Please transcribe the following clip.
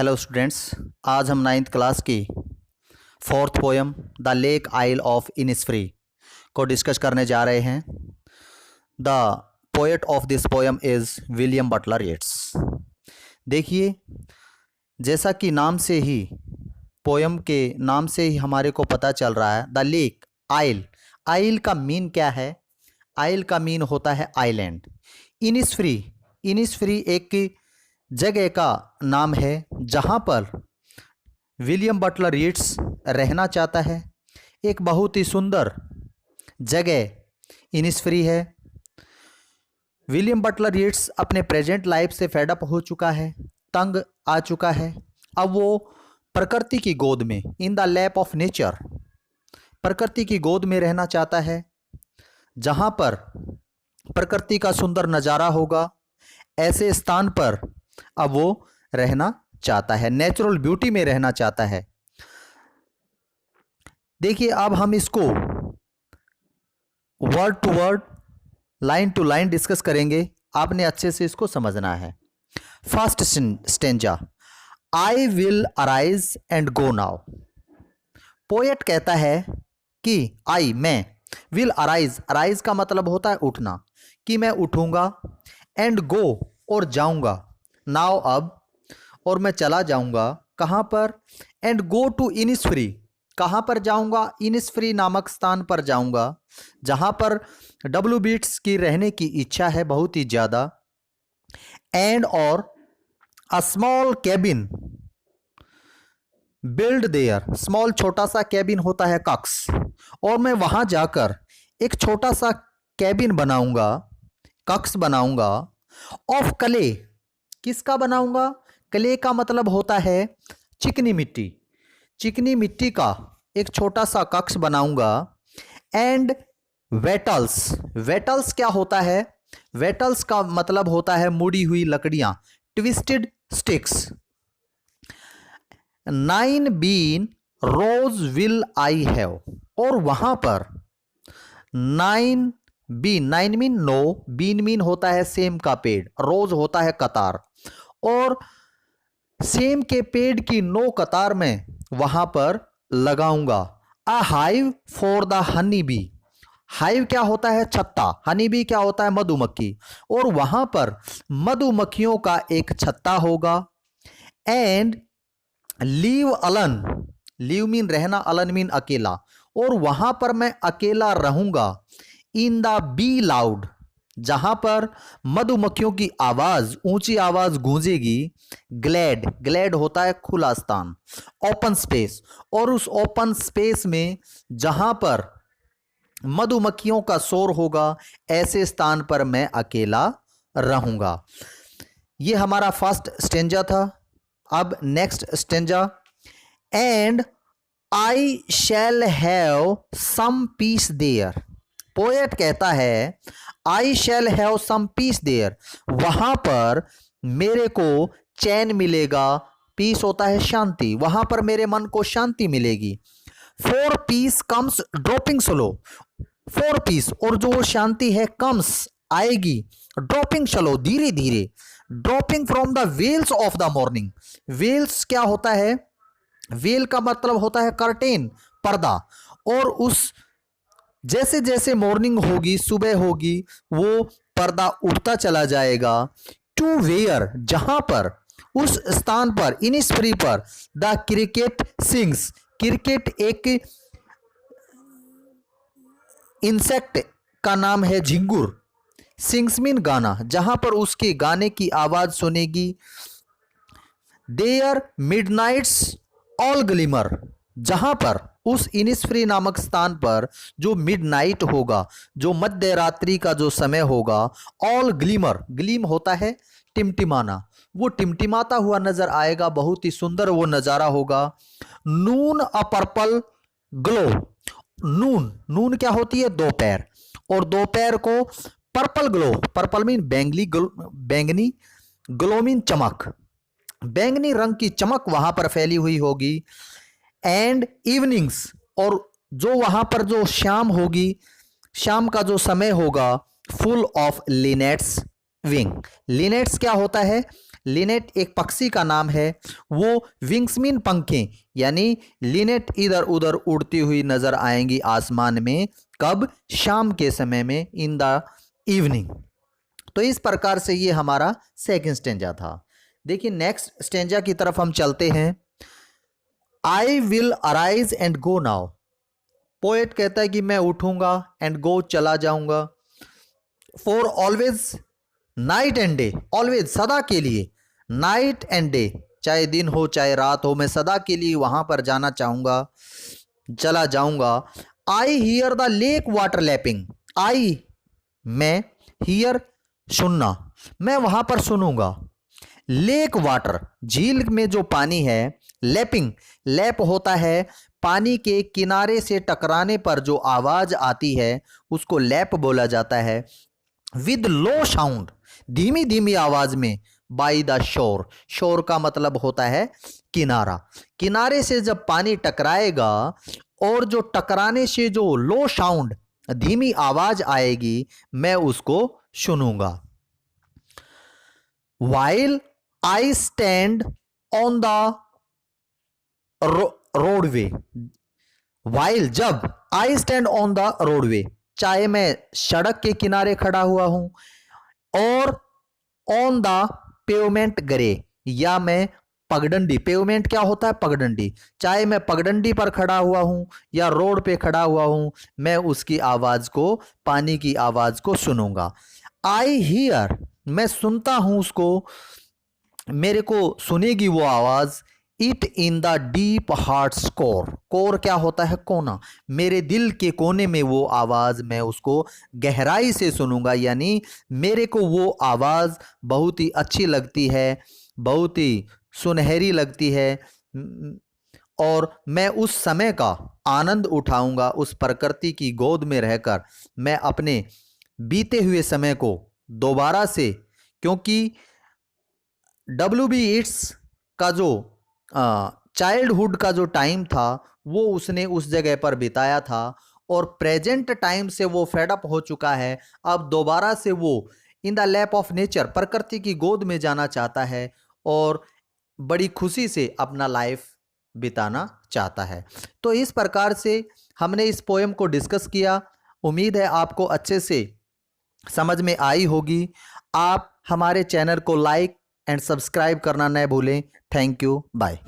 Hello students, आज हम ninth class की fourth poem the lake isle of Innisfree को डिस्कस करने जा रहे हैं। The poet of this poem is William Butler Yeats. देखिए, जैसा कि नाम से ही, पोएम के नाम से ही हमारे को पता चल रहा है, द लेक आइल। आइल का मीन क्या है? आइल का मीन होता है आइलैंड। इनिसफ्री, इनिसफ्री एक जगह का नाम है जहाँ पर विलियम बटलर येट्स रहना चाहता है। एक बहुत ही सुंदर जगह इनिसफ्री है। विलियम बटलर येट्स अपने प्रेजेंट लाइफ से फेडअप हो चुका है, तंग आ चुका है। अब वो प्रकृति की गोद में, in the lap of nature, प्रकृति की गोद में रहना चाहता है, जहाँ पर प्रकृति का सुंदर नज़ारा होगा। ऐसे स्थान पर अब वो रहना चाहता है, नेचुरल ब्यूटी में रहना चाहता है। देखिए, अब हम इसको word to word, line to line discuss करेंगे। आपने अच्छे से इसको समझना है। First stanza, I will arise and go now. Poet कहता है कि आई, मैं, विल अराइज, अराइज का मतलब होता है उठना, कि मैं उठूंगा, एंड गो, और जाऊंगा, नाउ, अब, और मैं चला जाऊंगा कहाँ पर? एंड गो टू इनिसफ्री, कहाँ पर जाऊंगा? इनिसफ्री नामक स्थान पर जाऊंगा, जहाँ पर डब्ल्यू बीट्स की रहने की इच्छा है बहुत ही ज़्यादा। एंड और a small cabin build their, small छोटा सा कैबिन होता है कक्स, और मैं वहाँ जाकर एक छोटा सा कैबिन बनाऊंगा, कक्स बनाऊंगा। ऑफ क्ले, किसका बनाऊंगा? क्ले का मतलब होता है चिकनी मिट्टी, चिकनी मिट्टी का एक छोटा सा कक्स बनाऊंगा। एंड वेटल्स, वेटल्स क्या होता है? वेटल्स का मतलब होता है मुड़ी हुई लकड़ियां, twisted sticks. 9 bean rows will I have, और वहां पर 9 बीन, 9 मीन 9, बीन मीन होता है सेम का पेड़, रोज होता है कतार, और सेम के पेड़ की 9 कतार में वहां पर लगाऊंगा। A hive for the honey bee, hive क्या होता है? छत्ता, हनी बी क्या होता है? मधुमक्खी, और वहां पर मधुमक्खियों का एक छत्ता होगा। And leave Alan, leave mean रहना, अलन मीन अकेला, और वहां पर मैं अकेला रहूंगा। इन द बी लाउड, जहां पर मधुमक्खियों की आवाज, ऊंची आवाज गूंजेगी। ग्लैड, ग्लैड होता है खुला स्थान, ओपन स्पेस, और उस ओपन स्पेस में जहां पर मधुमक्खियों का शोर होगा, ऐसे स्थान पर मैं अकेला रहूंगा। ये हमारा फर्स्ट स्टेंजा था। अब next stanza, and I shall have some peace there. Poet कहता है I shall have some peace there, वहां पर मेरे को चैन मिलेगा। पीस होता है शांति, वहां पर मेरे मन को शांति मिलेगी। For piece comes dropping slow, for piece, और जो वो शांति है, कम्स आएगी, ड्रॉपिंग स्लो, धीरे धीरे, dropping from the veils of the morning. Veils क्या होता है? वेल का मतलब होता है कर्टेन, पर्दा, और उस जैसे जैसे मॉर्निंग होगी, सुबह होगी, वो पर्दा उठता चला जाएगा। टू वेयर, जहां पर, उस स्थान पर, इनिसफ्री पर, द क्रिकेट सिंग्स, क्रिकेट एक इंसेक्ट का नाम है, झिंगुर, सिंग्स मीन गाना, जहां पर उसके गाने की आवाज सुनेगी। देयर मिडनाइट्स ऑल ग्लिमर, जहां पर, उस इनिसफ्री नामक स्थान पर जो मिडनाइट होगा, जो मध्य रात्रि का जो समय होगा, ऑल ग्लिमर, ग्लीम होता है टिमटिमाना, वो टिमटिमाता हुआ नजर आएगा, बहुत ही सुंदर वो नजारा होगा। नून अ पर्पल ग्लो, नून, नून क्या होती है? दोपहर, और दोपहर को पर्पल ग्लो, पर्पल मीन बैंगनी, ग्लो मीन चमक, बैंगनी रंग की चमक वहां पर फैली हुई होगी। एंड इवनिंग्स, और जो वहां पर जो शाम होगी, शाम का जो समय होगा, फुल ऑफ लिनेट्स विंग। लिनेट्स क्या होता है? लिनेट एक पक्षी का नाम है। वो विंग्स मीन पंखे, यानी लिनेट इधर उधर उड़ती हुई नजर आएंगी आसमान में। कब? शाम के समय में, इन द इवनिंग। तो इस प्रकार से ये हमारा सेकंड स्टेंजा था। देखिए नेक्स्ट स्टेंजा की तरफ हम चलते हैं। आई will arise and go now. Poet कहता है कि मैं उठूंगा एंड गो चला जाऊंगा। For always night and day, always सदा के लिए, नाइट एंड डे चाहे दिन हो चाहे रात हो, मैं सदा के लिए वहां पर जाना चाहूंगा, चला जाऊंगा। I hear the lake water lapping. I मैं, हियर सुनना, मैं वहां पर सुनूंगा। लेक वाटर झील में जो पानी है, लैपिंग लैप होता है पानी के किनारे से टकराने पर जो आवाज आती है उसको लैप बोला जाता है। विद लो साउंड धीमी धीमी आवाज में, बाई द शोर, शोर का मतलब होता है किनारा। किनारे से जब पानी टकराएगा और जो टकराने से जो लो साउंड धीमी आवाज आएगी, मैं उसको सुनूंगा। While I stand on the roadway, while जब, I stand on the roadway चाहे मैं सड़क के किनारे खड़ा हुआ हूं, और ऑन द पेवमेंट ग्रे, या मैं पगडंडी, पेवमेंट क्या होता है? पगडंडी, चाहे मैं पगडंडी पर खड़ा हुआ हूं या रोड पे खड़ा हुआ हूं, मैं उसकी आवाज को, पानी की आवाज को सुनूंगा। आई हियर मैं सुनता हूं उसको, मेरे को सुनेगी वो आवाज। It in the deep heart core, core क्या होता है? कोना, मेरे दिल के कोने में वो आवाज, मैं उसको गहराई से सुनूंगा। यानी मेरे को वो आवाज बहुत ही अच्छी लगती है, बहुत ही सुनहरी लगती है, और मैं उस समय का आनंद उठाऊंगा। उस प्रकृति की गोद में रहकर मैं अपने बीते हुए समय को दोबारा से, क्योंकि WB येट्स का जो चाइल्डहुड का जो टाइम था वो उसने उस जगह पर बिताया था, और प्रेजेंट टाइम से वो फेडअप हो चुका है। अब दोबारा से वो in the lap of nature, प्रकृति की गोद में जाना चाहता है और बड़ी खुशी से अपना लाइफ बिताना चाहता है। तो इस प्रकार से हमने इस पोएम को डिस्कस किया। उम्मीद है आपको अच्छे से समझ में आई होगी। आप हमारे चैनल को लाइक एंड सब्सक्राइब करना न भूलें। Thank you, bye.